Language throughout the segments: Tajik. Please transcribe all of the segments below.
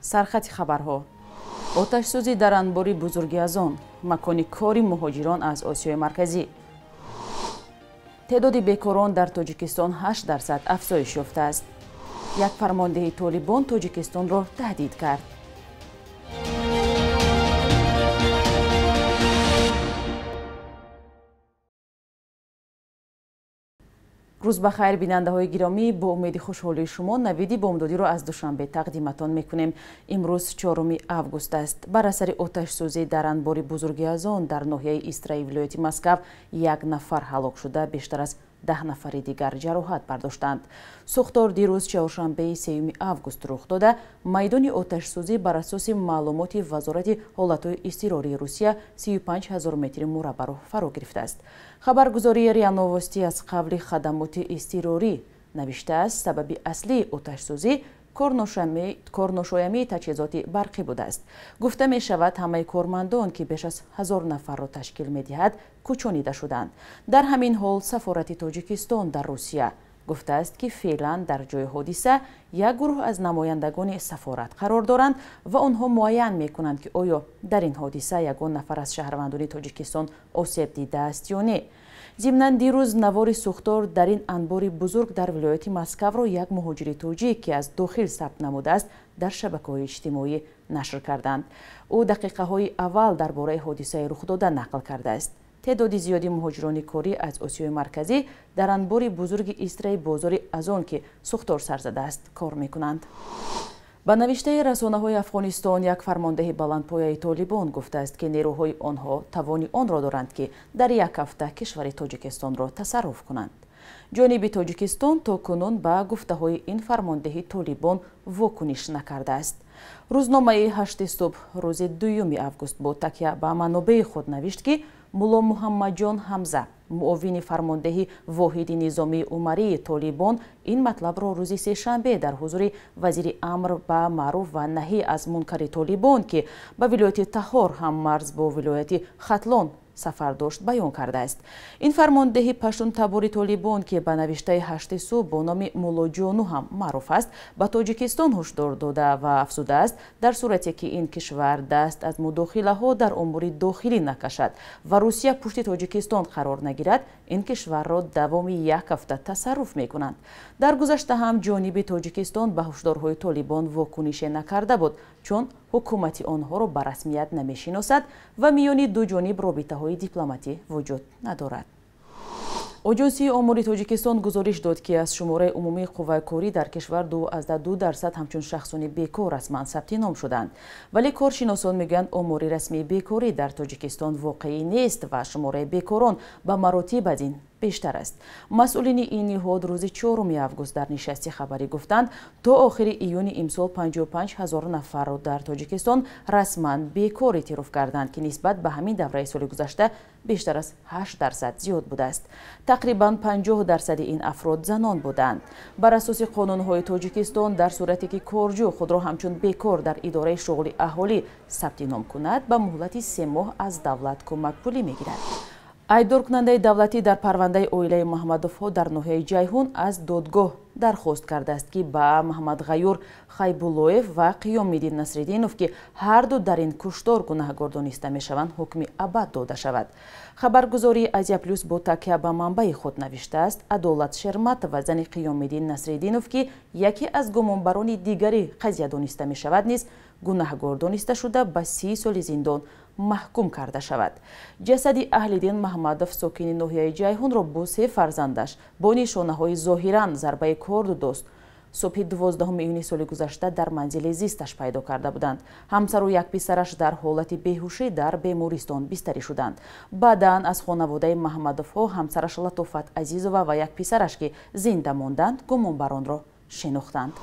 سرخط خبرها. آتش‌سوزی در انبار بزرگ از آن، مکان کاری مهاجران از آسیای مرکزی. تعداد بیکاران در تاجیکستان 8% افزایش یافته است. یک فرمانده طالبان تاجیکستان را تهدید کرد. روز بخیر بیننده های گرامی، با امید خوشحالی شما نویدی بامدادی را از دوشنبه تقدیمتان میکنیم. امروز 4 آگوست است. بر اثر آتش سوزی در انبار بزرگ از آن در ناحیه استرای ولایت مسکو 1 نفر هلاک شده، بیشتر از 10 نفر دیگر جراحت برداشتند. سوختار دیروز چهارشنبه 3 آگوست رخ داده. میدان آتش سوزی بر اساس معلومات وزارت حالت‌های اضطراری روسیه 35000 متر مربع را فرا گرفته است. خبرگزاری ریاء نووستی از قبل خدمات اضطراری نوشته است سبب اصلی آتش سوزی کارناشایمی تجهیزات برقی بوده است. گفته می شود همه کارمندان که بیش از 1000 نفر را تشکیل می دهد کوچانیده شدند. در همین حال سفارت تاجیکستان در روسیه گفته است که فعلا در جای حادثه یک گروه از نمایندگان سفارت قرار دارند و آنها معاین می کنند که آیا در این حادثه یگان نفر از شهروندان تاجیکستان آسیب دیده است یا نه. ضمناً دیروز نوار سوختار در این انبار بزرگ در ولایت مسکو را یک مهاجر تاجیک که از داخل ثبت نموده است در شبکه‌های اجتماعی نشر کردند. او دقیقه‌های اول درباره حادثه رخ داده نقل کرده است. تعداد زیادی مهاجران کاری از آسیای مرکزی در انبار بزرگ استرای بازار از آن که سوختار سر زده است کار می‌کنند. با نوشته رسانه‌های افغانستان، یک فرمانده بلندپایه طالبان گفته است که نیروهای آنها توان آن را دارند که در یک هفته کشور تاجیکستان را تصرف کنند. جانب تاجیکستان تاکنون با گفته‌های این فرمانده طالبان واکنش نکرده است. روزنامه 8 صبح روز 2 آگوست با تکیه به منابع خود نوشت که ملا محمدجان حمزه، معاون فرمانده واحد نظامی عمری طالبان، این مطلب را روز سه‌شنبه در حضور وزیر امر به معروف و نهی از منکر طالبان که به ولایت تهار هم مرز با ولایت ختلان سفر داشت بیان کرده است. این فرمانده پشتون تبار طالبان که به نوشته 8 صبح با نام مولا جانو هم معروف است، به تاجیکستان هشدار داده و افزوده است در صورتی که این کشور دست از مداخله ها در امور داخلی نکشد و روسیه پشت تاجیکستان قرار نگیرد، این کشور را دوام یک هفته تصرف می کنند. در گذشته هم جانب تاجیکستان به هشدارهای طالبان واکنش نکرده بود، چون حکومت آنها را به رسمیت نمی‌شناسد و میان دو جانب رابطه‌های دیپلماتی وجود ندارد. آژانسی آمار تاجیکستان گزارش داد که از شماره عمومی قوه کاری در کشور 2% همچون شخصان بیکار رسما ثبت نام شدند، ولی کارشناسان میگویند آمار رسمی بیکاری در تاجیکستان واقعی نیست و شماره بیکاران به مراتب از این بیشتر است. مسئولین این نهاد روز 4 آگوست در نشست خبری گفتند تا آخر ایون امسال 55,000 نفر را در تاجیکستان رسما بیکار اعتراف کردند که نسبت به همین دوره سال گذشته بیشتر از 8% زیاد بوده است. تقریبا 50% این افراد زنان بودند. بر اساس قانون‌های تاجیکستان در صورتی که کارجو خود را همچون بیکار در اداره شغل اهالی ثبت نام کند به مهلت 3 ماه از دولت کمک پولی میگیرد. ایدار کننده دولتی در پرونده اویله محمدوف در ناحیه جیهون از دادگاه درخواست کرده است که با محمد غیور خیبولویف و قیام‌الدین نصرالدینوف که هر دو در این کشتار گناهکار دانسته میشوند حکم ابد داده شود. خبرگزاری آزیا پلوس با تکیه به منبع خود نوشته است عدالت شرمت و زن قیام‌الدین نصرالدینوف که یکی از گمانبران دیگری قضیه دانسته می شود نیز گناهکار دانسته شده به 30 سال زندان محکوم کرده شود. جسد اهل‌دین محمدوف ساکن ناحیه جیهون را با 3 فرزندش با نشانه‌های ظاهراً ضربه کارد دوست صبح 12 ایون سال گذشته در منزل زیستش پیدا کرده بودند. همسر و یک پسرش در حالت بیهوشی در بیمارستان بستری شدند. بعداً از خانواده محمدوف ها همسرش لطافت عزیزووا و یک پسرش که زنده ماندند گمانبران را شناختند.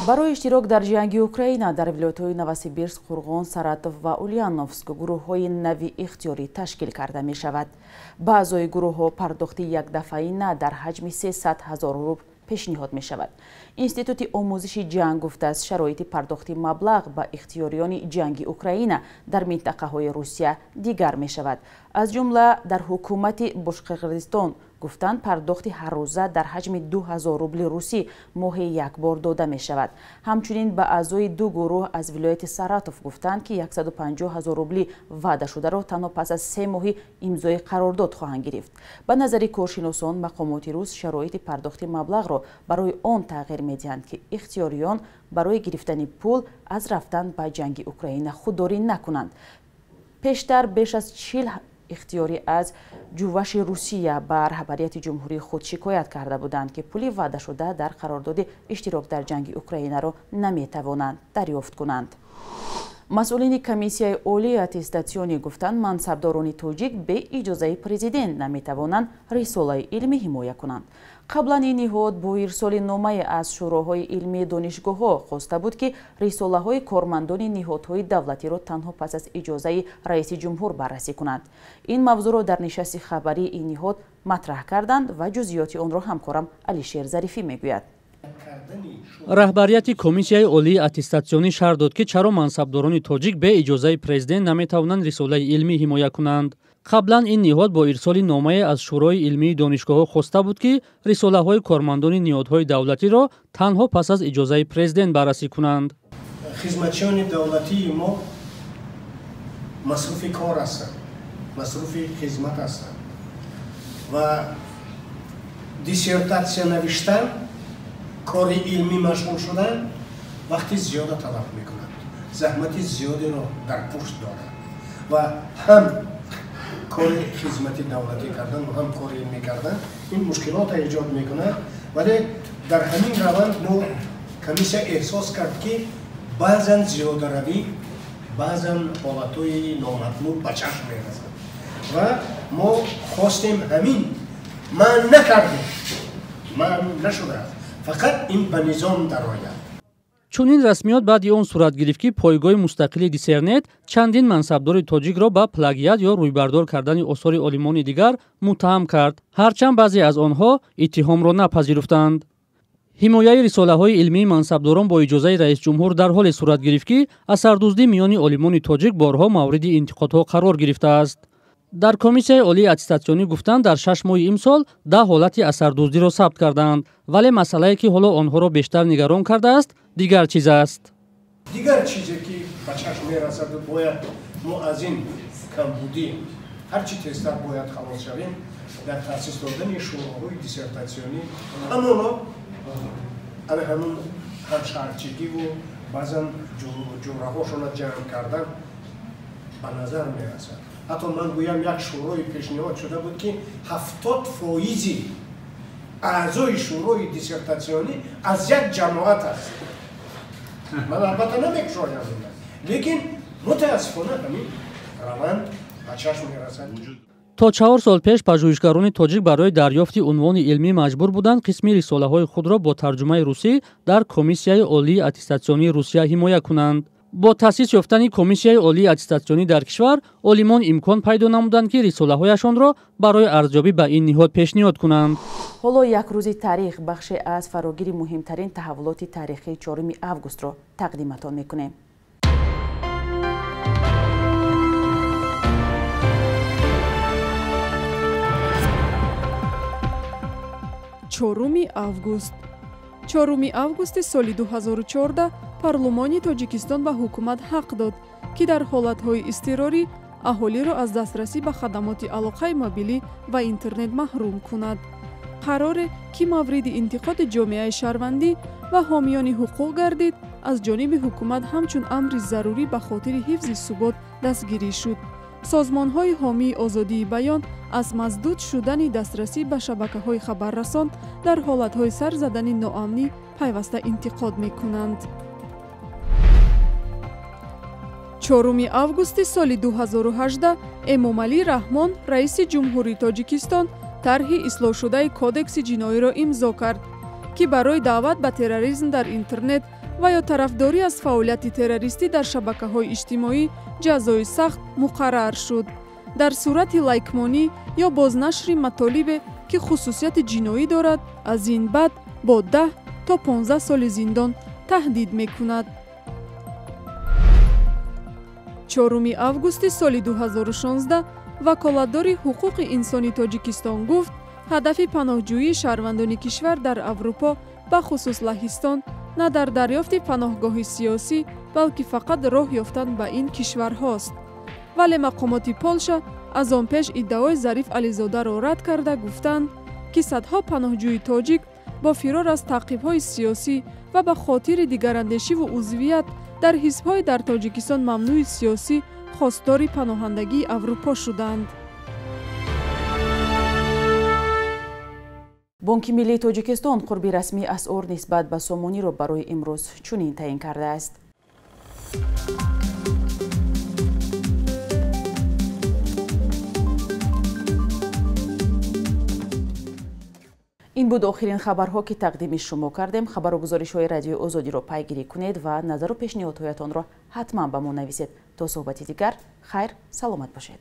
برای اشتراک در جنگ اوکراین در ولایت‌های نوسیبیرسک، قرغان، ساراتوف و اولیانوفسک گروه‌های نوی اختیاری تشکیل کرده می شود. بعضی گروه‌ها پرداخت یک دفعه‌ای نه در حجم 300,000 روبل پیشنهاد می شود. اینستیتوت آموزش جنگ گفته است شرایط پرداخت مبلغ به اختیاریان جنگ اوکراین در منطقه های روسیه دیگر می شود. از جمله در حکومت باشقرقیزستان гуфтанд пардохти ҳаррӯза дар ҳаҷми 2000 рубли русӣ моҳе якбор дода мешавад. ҳамчунин ба аъзои ду гурӯҳ аз вилояти Саратов гуфтанд ки 150 000 рубли ваъдашударо танҳо пас аз 3 моҳи имзои қарордод хоҳанд гирифт. ба назари коршиносон мақомоти рус шароити пардохти маблағро барои он тағйир медиҳанд ки ихтиёриён барои гирифтани пул аз рафтан ба ҷанги Украина худдорӣ накунанд. пештар беш аз 40 ихтиёрӣ аз ҷуваши Русия ба раҳбарияти ҷумҳурии худ шикоят карда буданд ки пули ваъдашуда дар қарордоди иштирок дар ҷанги Украинаро наметавонанд дарёфт кунанд. масъулини комиссияи олии аттестатсионӣ гуфтанд мансабдорони тоҷик бе иҷозаи президент наметавонанд рисолаи илмӣ ҳимоя кунанд. қаблан ин ниҳод бо ирсоли номае аз шӯроҳои илмии донишгоҳҳо хоста буд ки рисолаҳои кормандони ниҳодҳои давлатиро танҳо пас аз иҷозаи раиси ҷумҳур баррасӣ кунанд. ин мавзӯъро дар нишасти хабарии ин ниҳод матраҳ карданд ва ҷузъиёти онро ҳамкорам Алишер Зарифӣ мегӯяд. раҳбарияти комиссияи олии аттестатсионӣ шарҳ дод ки чаро мансабдорони тоҷик бе иҷозаи президент наметавонанд рисолаи илмӣ ҳимоя кунанд. қаблан ин ниҳод бо ирсоли номае аз шӯрои илмии донишгоҳҳо хоста буд ки рисолаҳои кормандони ниҳодҳои давлатиро танҳо пас аз иҷозаи президент баррасӣ кунанд. хизматчиёни давлатии мо масруфи кор ҳастанд, масруфи хизмат ҳастанд ва диссертатсия навиштан, кори илмӣ машғул шудан вақти зиёда талаб мекунад, заҳмати зиёдеро дар пушт дорад ва ҳам кори хизмати давлатӣ кардан ва ҳам кори илмӣ кардан ин мушкилота эҷод мекунад. вале дар ҳамин раванд мо комиссия эҳсос кард ки баъзан зиёдаравӣ, баъзан ҳолатҳои номатлуб ба чашм мерасад ва мо хостем ҳамин маън накардем, маън нашудааст, фақат ин ба низом дарояд. чунин расмиёт баъди он сурат гирифт ки пойгоҳи мустақили Дисернет чандин мансабдори тоҷикро ба плагиат ё рӯйбардор кардани осори олимони дигар муттаҳам кард, ҳарчанд баъзе аз онҳо иттиҳомро напазируфтанд. ҳимояи рисолаҳои илмии мансабдорон бо иҷозаи раисҷумҳур дар ҳоле сурат гирифт ки асардуздӣ миёни олимони тоҷик борҳо мавриди интиқодҳо қарор гирифтааст. дар комиссияи олии аттестатсионӣ гуфтанд дар 6 моҳи имсол 10 ҳолати асардуздиро сабт карданд, вале масъалае ки ҳоло онҳоро бештар нигарон кардааст дигар чиз аст. дигар чизе ки ба чашм мерасад бояд мо аз ин камбудӣ ҳарчи тезтар бояд халос шавем дар таъсис додани шӯроҳои диссертатсионӣ ҳамоно ана ҳамун ҳамшаҳрчигиву баъзан ҷумраҳошона ҷамъ кардан ба назар мерасад. ҳатто ман гӯям як шӯрои пешниҳод шуда буд ки 70% аъзои шӯрои диссертатсионӣ аз як ҷамоат аст. ман албатта намекушоям, лекин мутаассифона ҳамин раванд ба чашм мерасад. то 4 сол пеш пажӯҳишгарони тоҷик барои дарёфти унвони илмӣ маҷбур буданд қисми рисолаҳои худро бо тарҷумаи русӣ дар комиссияи олии аттестатсионии Русия ҳимоя кунанд. бо таъсис ёфтани комиссияи олии аттестатсионӣ дар кишвар олимон имкон пайдо намуданд ки рисолаҳояшонро барои арзёбӣ ба ин ниҳод пешниҳод кунанд. ҳоло як рӯзи таърих бахше аз фарогири муҳимтарин таҳаввулоти таърихии 4 августро тақдиматон мекунем. 4 август 4 августи соли 2014 парлумони Тоҷикистон ба ҳукумат ҳақ дод ки дар ҳолатҳои изтирорӣ аҳолиро аз дастрасӣ ба хадамоти алоқаи мобилӣ ва интернет маҳрум кунад. қароре ки мавриди интиқоди ҷомеаи шаҳрвандӣ ва ҳомиёни ҳуқуқ гардид, аз ҷониби ҳукумат ҳамчун амри зарурӣ ба хотири ҳифзи субот дастгирӣ шуд. созмонҳои ҳомии озодии баён аз маздуд шудани дастрасӣ ба шабакаҳои хабаррасон дар ҳолатҳои сар задани ноамнӣ пайваста интиқод мекунанд. 4 августи соли 2018 Эмомалӣ Раҳмон, раиси ҷумҳурии Тоҷикистон, тарҳи ислоҳшудаи кодекси ҷиноиро имзо кард, ки барои даъват ба терроризм дар интернет ва ё тарафдорӣ аз фаъолияти террористӣ дар шабакаҳои иҷтимоӣ ҷазои сахт муқаррар шуд. дар сурати лайкмонӣ ё бознашри матолибе ки хусусияти ҷиноӣ дорад, аз ин баъд бо 10 то 15 соли зиндон таҳдид мекунад. 4 августи соли 2016 ваколатдори ҳуқуқи инсони Тоҷикистон гуфт, ҳадафи паноҳҷӯии шаҳрвандони кишвар дар Аврупо ба хусус Лаҳистон на дар дарёфти паноҳгоҳи сиёсӣ, балки фақат роҳ ёфтан ба ин кишварҳост. вале мақомоти Полша аз он пеш иддаои Зариф Ализодаро рад карда гуфтанд, ки садҳо паноҳҷӯи тоҷик бо фирор аз таъқибҳои сиёсӣ ва ба хотири дигарандешиву узвият дар ҳизбҳои дар Тоҷикистон мамнӯи сиёсӣ хостдори паноҳандагии Аврупо шуданд. бонки миллии Тоҷикистон қурби расмии асъор нисбат ба сомониро барои имрӯз чунин таъин кардааст. ин буд охирин хабарҳо ки тақдими шумо кардем. хабару гузоришҳои радиои Озодиро пайгирӣ кунед ва назару пешниҳодҳоятонро ҳатман ба мо нависед. то суҳбати дигар, хайр, саломат бошед.